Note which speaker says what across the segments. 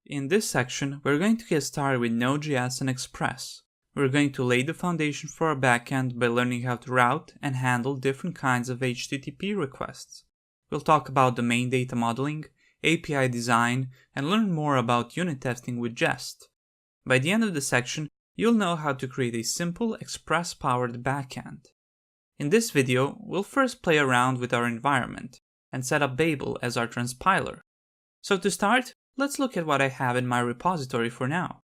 Speaker 1: In this section, we're going to get started with Node.js and Express. We're going to lay the foundation for our backend by learning how to route and handle different kinds of HTTP requests. We'll talk about domain data modeling, API design, and learn more about unit testing with Jest. By the end of the section, you'll know how to create a simple Express-powered backend. In this video, we'll first play around with our environment and set up Babel as our transpiler. So to start, let's look at what I have in my repository for now.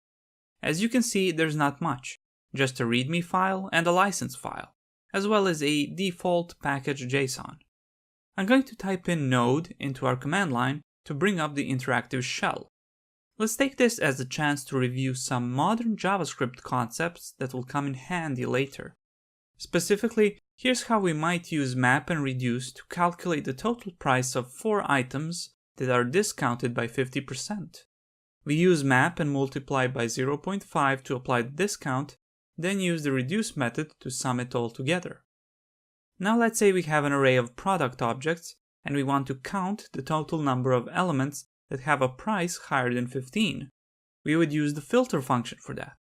Speaker 1: As you can see, there's not much, just a README file and a license file, as well as a default package JSON. I'm going to type in node into our command line to bring up the interactive shell. Let's take this as a chance to review some modern JavaScript concepts that will come in handy later. Specifically, here's how we might use map and reduce to calculate the total price of 4 items that are discounted by 50%. We use map and multiply by 0.5 to apply the discount, then use the reduce method to sum it all together. Now let's say we have an array of product objects and we want to count the total number of elements that have a price higher than 15. We would use the filter function for that.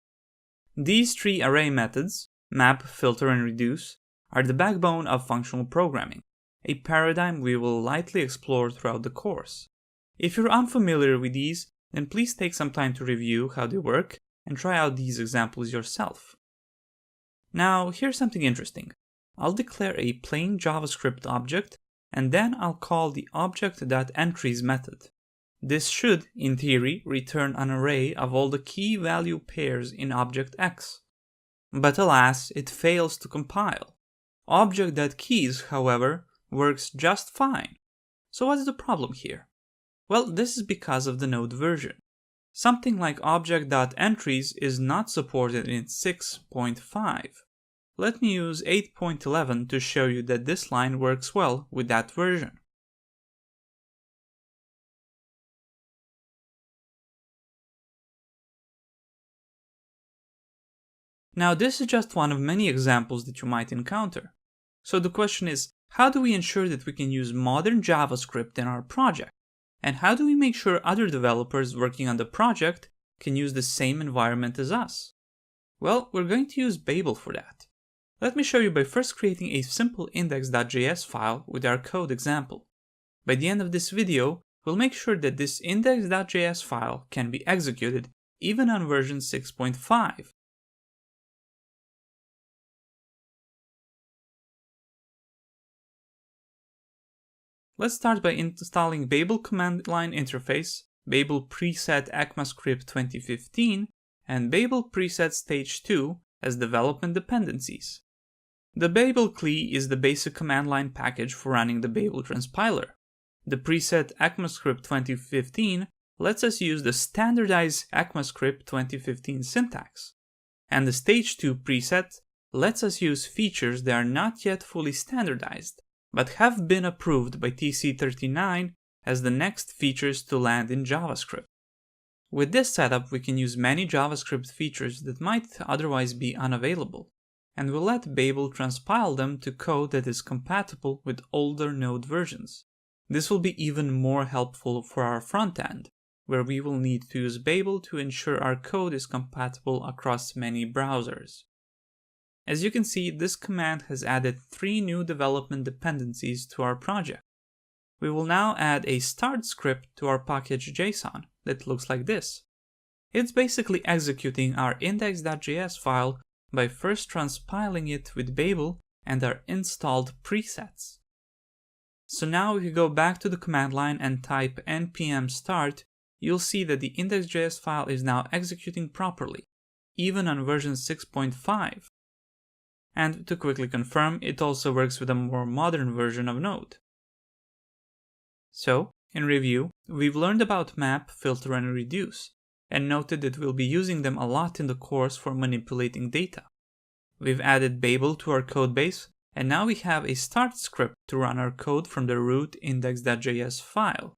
Speaker 1: These 3 array methods, map, filter, and reduce, are the backbone of functional programming, a paradigm we will lightly explore throughout the course. If you're unfamiliar with these, then please take some time to review how they work and try out these examples yourself. Now, here's something interesting. I'll declare a plain JavaScript object, and then I'll call the object.entries method. This should, in theory, return an array of all the key value pairs in object X. But alas, it fails to compile. Object.keys, however, works just fine. So what's the problem here? Well, this is because of the Node version. Something like object.entries is not supported in 6.5. Let me use 8.11 to show you that this line works well with that version. Now this is just one of many examples that you might encounter. So the question is, how do we ensure that we can use modern JavaScript in our project? And how do we make sure other developers working on the project can use the same environment as us? Well, we're going to use Babel for that. Let me show you by first creating a simple index.js file with our code example. By the end of this video, we'll make sure that this index.js file can be executed even on version 6.5. Let's start by installing Babel command line interface, Babel preset ECMAScript 2015, and Babel preset stage 2 as development dependencies. The Babel CLI is the basic command line package for running the Babel transpiler. The preset ECMAScript 2015 lets us use the standardized ECMAScript 2015 syntax. And the stage 2 preset lets us use features that are not yet fully standardized, but have been approved by TC39 as the next features to land in JavaScript. With this setup, we can use many JavaScript features that might otherwise be unavailable, and we'll let Babel transpile them to code that is compatible with older Node versions. This will be even more helpful for our front end, where we will need to use Babel to ensure our code is compatible across many browsers. As you can see, this command has added 3 new development dependencies to our project. We will now add a start script to our package JSON that looks like this. It's basically executing our index.js file by first transpiling it with Babel and our installed presets. So now if you go back to the command line and type npm start, you'll see that the index.js file is now executing properly, even on version 6.5. And to quickly confirm, it also works with a more modern version of Node. So, in review, we've learned about map, filter, and reduce, and noted that we'll be using them a lot in the course for manipulating data. We've added Babel to our codebase, and now we have a start script to run our code from the root index.js file.